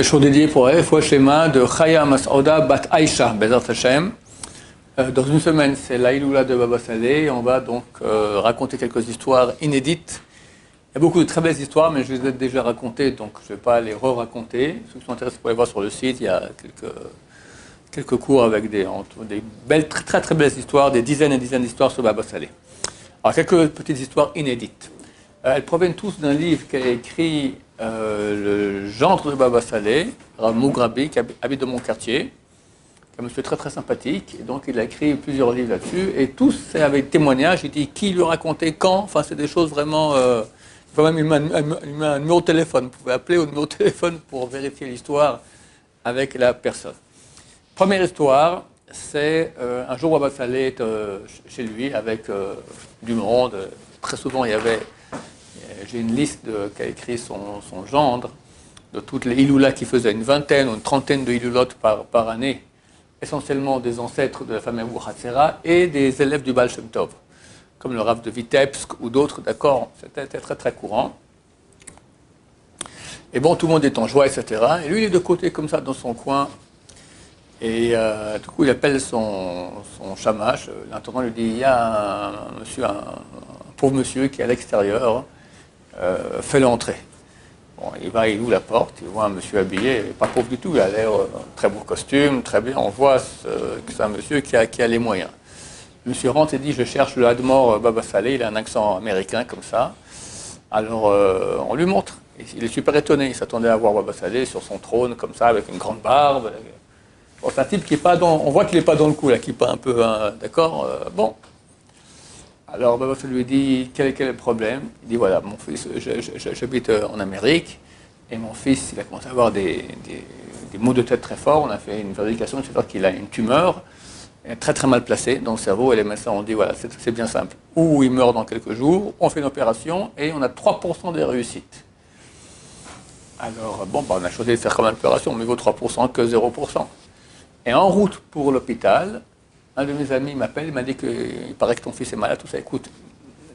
Ce show dédié pour elle, fois schéma de Chaya Masouda Bat Aïcha, Bezat Hashem. Dans une semaine, c'est l'Aïloula de Baba Saleh. On va donc raconter quelques histoires inédites. Il y a beaucoup de très belles histoires, mais je les ai déjà racontées, donc je ne vais pas les re-raconter. Ceux qui sont intéressés pour les voir sur le site, il y a quelques cours avec des belles, très très belles histoires, des dizaines et dizaines d'histoires sur Baba Saleh. Alors, quelques petites histoires inédites. Elles proviennent tous d'un livre qu'a écrit le gendre de Baba Saleh, Rav Mugrabi, qui habite dans mon quartier, qui est un monsieur très très sympathique, et donc il a écrit plusieurs livres là-dessus, et tous c'est avec témoignages, il dit qui lui racontait, quand, enfin c'est des choses vraiment... il met un numéro de téléphone, vous pouvez appeler au numéro de téléphone pour vérifier l'histoire avec la personne. Première histoire, c'est un jour Baba Saleh est chez lui avec du monde, très souvent il y avait... J'ai une liste qu'a écrit son gendre de toutes les Iloulas qui faisaient une vingtaine ou une trentaine de Iloulot par année, essentiellement des ancêtres de la famille Abu Hatzera et des élèves du Baal Shem Tov, comme le Rav de Vitebsk ou d'autres, d'accord, c'était très très courant. Et bon, tout le monde est en joie, etc. Et lui, il est de côté comme ça dans son coin, et du coup, il appelle son shamash. L'intendant lui dit, il y a un pauvre monsieur qui est à l'extérieur, fais-le entrer. Bon, il va, il ouvre la porte, il voit un monsieur habillé, pas pauvre du tout, il a l'air très beau costume, très bien, on voit que c'est un monsieur qui a les moyens. Le monsieur rentre et dit, je cherche le Hadmor Baba Saleh, il a un accent américain comme ça. Alors, on lui montre. Il est super étonné, il s'attendait à voir Baba Saleh sur son trône, comme ça, avec une grande barbe. Bon, c'est un type qui est pas dans... On voit qu'il n'est pas dans le coup, là, qui n'est pas un peu... d'accord bon. Alors, Baba Saleh lui dit, quel est le problème? Il dit, voilà, mon fils, j'habite en Amérique, et mon fils, il a commencé à avoir des maux de tête très forts. On a fait une vérification, c'est-à-dire qu'il a une tumeur très très mal placée dans le cerveau, et les médecins ont dit, voilà, c'est bien simple. Ou il meurt dans quelques jours, on fait une opération, et on a 3% de réussite. Alors, bon, on a choisi de faire comme une opération, mais il vaut 3% que 0%. Et en route pour l'hôpital, un de mes amis m'appelle, il m'a dit qu'il paraît que ton fils est malade, tout ça. Écoute,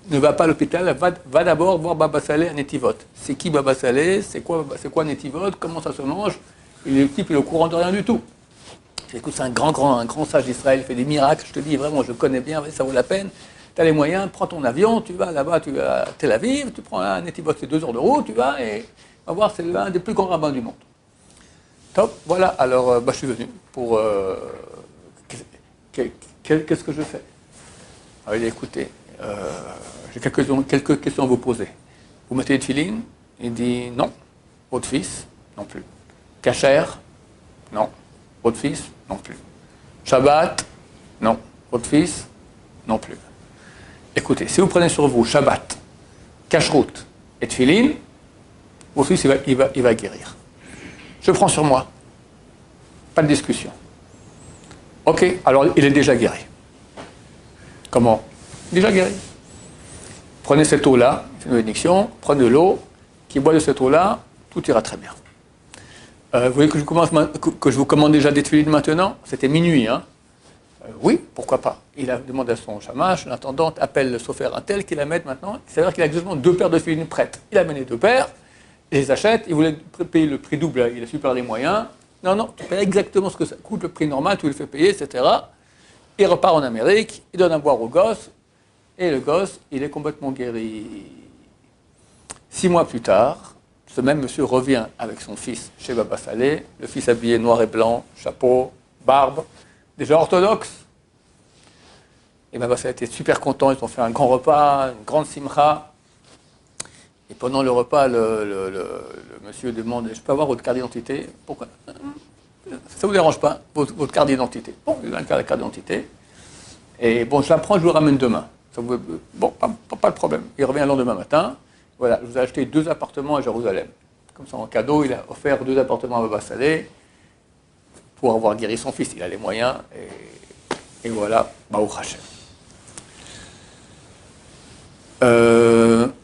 ne va pas à l'hôpital, va d'abord voir Baba Saleh à Netivot. C'est qui Baba Saleh? C'est quoi Netivot? Comment ça se mange? Le type, il est au courant de rien du tout. Écoute, c'est un grand sage d'Israël, il fait des miracles, je te dis vraiment, je le connais bien, ça vaut la peine. Tu as les moyens, prends ton avion, tu vas là-bas, tu vas à Tel Aviv, tu prends un Netivot, c'est 2 heures de route, tu vas et on va voir, c'est l'un des plus grands rabbins du monde. Top, voilà, alors je suis venu pour... Qu'est-ce que je fais? Alors, il dit, écoutez, j'ai quelques questions à vous poser. Vous mettez des filines? Il dit, non. Votre fils? Non plus. Kacher? Non. Votre fils? Non plus. Shabbat? Non. Votre fils? Non plus. Écoutez, si vous prenez sur vous Shabbat, Kashrut et Tfilin, votre fils, il va guérir. Je prends sur moi. Pas de discussion. Ok, alors il est déjà guéri. Comment? Déjà guéri. Prenez cette eau-là, c'est une bénédiction, prenez de l'eau, qui boit de cette eau-là, tout ira très bien. Vous voulez que je vous commande déjà des tuiles maintenant? C'était minuit, hein? Oui, pourquoi pas. Il a demandé à son shamash, l'intendante appelle le sofer un tel qu'il la mette maintenant. C'est-à-dire qu'il a exactement 2 paires de filines prêtes. Il a amené 2 paires, il les achète, il voulait payer le prix double, il a super les moyens. Non, tu payes exactement ce que ça coûte, le prix normal, tu le fais payer, etc. Il repart en Amérique, il donne à boire au gosse, et le gosse, il est complètement guéri. 6 mois plus tard, ce même monsieur revient avec son fils chez Baba Saleh, le fils habillé noir et blanc, chapeau, barbe, déjà orthodoxe. Et Baba Saleh était super content, ils ont fait un grand repas, une grande simcha. Et pendant le repas, le monsieur demande, je peux avoir votre carte d'identité? Pourquoi? Ça ne vous dérange pas, votre carte d'identité? Bon, il a une carte d'identité. Et bon, je la prends, je vous la ramène demain. Bon, pas de problème. Il revient le lendemain matin. Voilà, je vous ai acheté 2 appartements à Jérusalem. Comme ça, en cadeau, il a offert 2 appartements à Baba Saleh pour avoir guéri son fils. Il a les moyens. Et voilà, Baruch Hashem.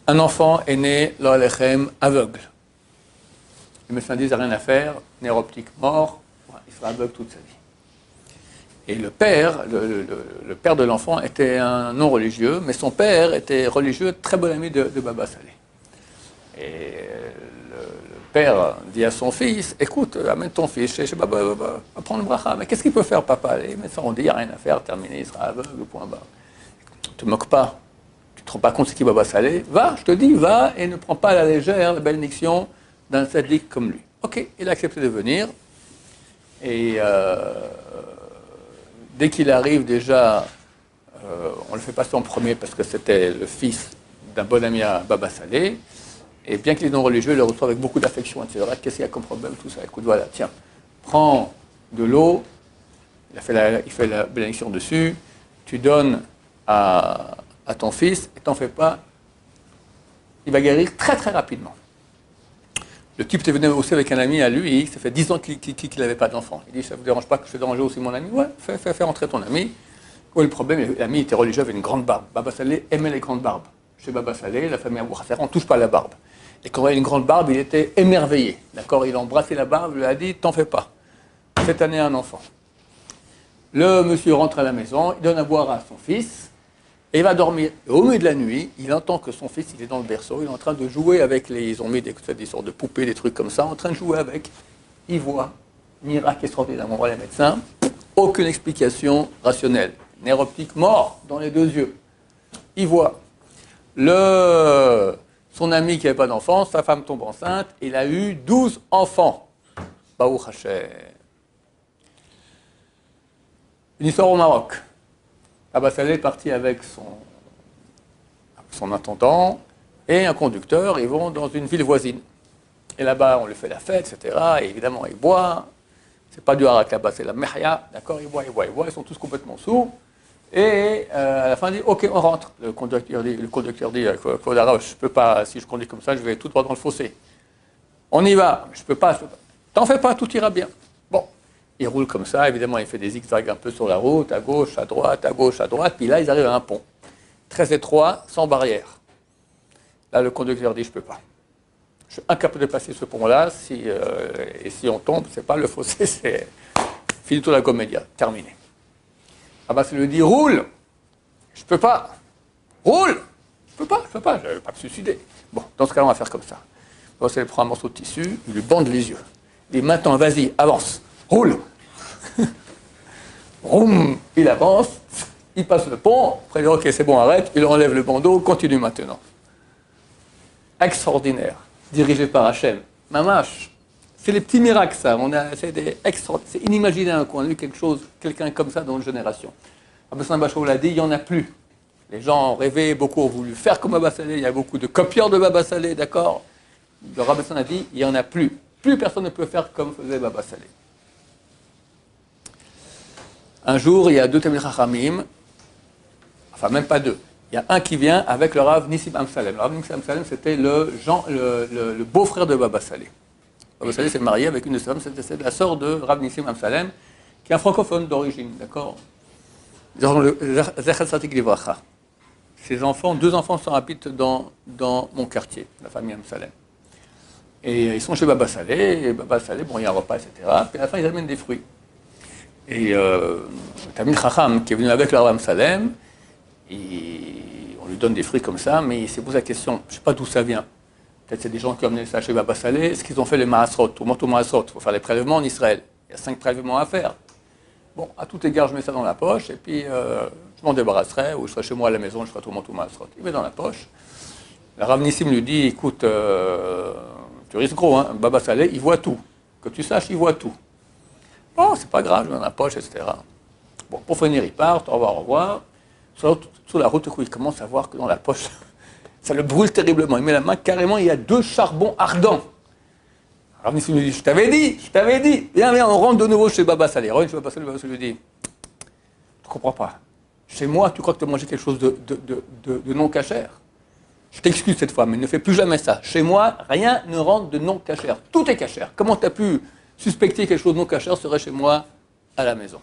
Un enfant est né, l'Alechem, aveugle. Les médecins disent, il n'y a rien à faire, nerf optique mort, il sera aveugle toute sa vie. Et le père de l'enfant était un non-religieux, mais son père était religieux, très bon ami de Baba Saleh. Et le père dit à son fils, écoute, amène ton fils chez Baba, va prendre le bracha. Mais qu'est-ce qu'il peut faire, papa? Les médecins ont dit, il n'y a rien à faire, terminé, il sera aveugle, point barre. Ne te moque pas, tu ne te rends pas compte c'est qui Baba Salé. Va, je te dis, va et ne prends pas à la légère la bénédiction d'un sadique comme lui. Ok, il a accepté de venir. Et dès qu'il arrive déjà, on le fait passer en premier parce que c'était le fils d'un bon ami à Baba Salé. Et bien qu'il est non religieux, il le reçoit avec beaucoup d'affection, etc. Qu'est-ce qu'il y a comme problème, tout ça? Écoute, voilà, tiens, prends de l'eau, il fait la bénédiction dessus, tu donnes à ton fils, et t'en fais pas, il va guérir très très rapidement. Le type était venu aussi avec un ami à lui, ça fait 10 ans qu'il n'avait pas d'enfant. Il dit, ça ne vous dérange pas que je fais déranger aussi mon ami? Ouais, fais rentrer ton ami. Ouais, le problème, l'ami était religieux, avait une grande barbe. Baba Salé aimait les grandes barbes. Chez Baba Salé, la famille Abou Khafera, on ne touche pas à la barbe. Et quand il avait une grande barbe, il était émerveillé. D'accord? Il a embrassé la barbe, il lui a dit, t'en fais pas. Cette année, un enfant. Le monsieur rentre à la maison, il donne à boire à son fils, et il va dormir. Et au milieu de la nuit, il entend que son fils, il est dans le berceau, il est en train de jouer avec ils ont mis des sortes de poupées, des trucs comme ça, en train de jouer avec. Il voit, miracle extraordinaire, on voit les médecins, aucune explication rationnelle. Nerf optique mort dans les deux yeux. Il voit. Son ami qui n'avait pas d'enfant, sa femme tombe enceinte, il a eu 12 enfants. Baruch Hashem. Une histoire au Maroc. Baba Salé est parti avec son intendant et un conducteur, ils vont dans une ville voisine. Et là-bas, on lui fait la fête, etc. Et évidemment, ils boivent. C'est pas du harak là-bas, c'est la mehya. D'accord, ils boivent, ils sont tous complètement sourds. Et à la fin, il dit, ok, on rentre. Le conducteur dit, Kodara, je peux pas, si je conduis comme ça, je vais tout droit dans le fossé. On y va, je peux pas. T'en fais pas, tout ira bien. Bon, il roule comme ça, évidemment, il fait des zigzags un peu sur la route, à gauche, à droite, puis là, ils arrivent à un pont. Très étroit, sans barrière. Là, le conducteur dit, je peux pas. Je suis incapable de passer ce pont-là, et si on tombe, c'est pas le fossé, c'est finito la commedia, terminé. Ah bah, ça lui dit, roule. Je peux pas. Roule. Je vais pas me suicider. Bon, dans ce cas-là, on va faire comme ça. Bon, il prend un morceau de tissu, il lui bande les yeux. Il dit, maintenant, vas-y, avance. Roule. Roum, il avance, il passe le pont, après il dit, ok, c'est bon, arrête, il enlève le bandeau, continue maintenant. Extraordinaire, dirigé par Hachem. Mamash. C'est les petits miracles, ça. C'est inimaginable qu'on a eu quelqu'un comme ça dans une génération. Abdeslam Bachou l'a dit, il n'y en a plus. Les gens ont rêvé, beaucoup ont voulu faire comme Baba Salé, il y a beaucoup de copieurs de Baba Salé, d'accord? Le Rabbi a dit, il n'y en a plus. Plus personne ne peut faire comme faisait Baba Salé. Un jour, il y a deux Talmidei Chachamim, enfin même pas deux. Il y a un qui vient avec le Rav Nissim Amsalem. Le Rav Nissim Amsalem, c'était le beau-frère de Baba Salé. Baba Salé s'est marié avec une de ses femmes, c'était la sœur de Rav Nissim Amsalem, qui est un francophone d'origine, d'accord? Zechel Satik Livracha. Ses enfants, 2 enfants habitent dans mon quartier, la famille Amsalem. Et ils sont chez Baba Salé, et Baba Salé, bon, il y a un repas, etc. Puis à la fin, ils amènent des fruits. Et Talmid Chacham, qui est venu avec le Rav Amsalem, on lui donne des fruits comme ça, mais il s'est posé la question, je ne sais pas d'où ça vient. Peut-être c'est des gens qui ont amené ça chez Baba Salé. Est-ce qu'ils ont fait les Maasrot, au manteau Maasrot? Il faut faire les prélèvements en Israël. Il y a 5 prélèvements à faire. Bon, à tout égard, je mets ça dans la poche, et puis je m'en débarrasserai, ou je serai chez moi à la maison, je ferai tout manteau Maasrot. Il met dans la poche. Le Rav Nissim lui dit, écoute, tu risques gros, hein, Baba Salé, il voit tout. Que tu saches, il voit tout. Bon, c'est pas grave, je mets dans la poche, etc. Bon, pour finir, il part, au revoir. Sur la route, il commence à voir que dans la poche, ça le brûle terriblement. Il met la main, carrément, il y a 2 charbons ardents. Alors, il lui dit, je t'avais dit, viens, on rentre de nouveau chez Baba Salé. Chez Baba Salé, lui dit, je ne comprends pas. Chez moi, tu crois que tu as mangé quelque chose de non cachère? Je t'excuse cette fois, mais ne fais plus jamais ça. Chez moi, rien ne rentre de non cachère. Tout est cachère. Comment tu as pu suspecter quelque chose de non cachère serait chez moi à la maison?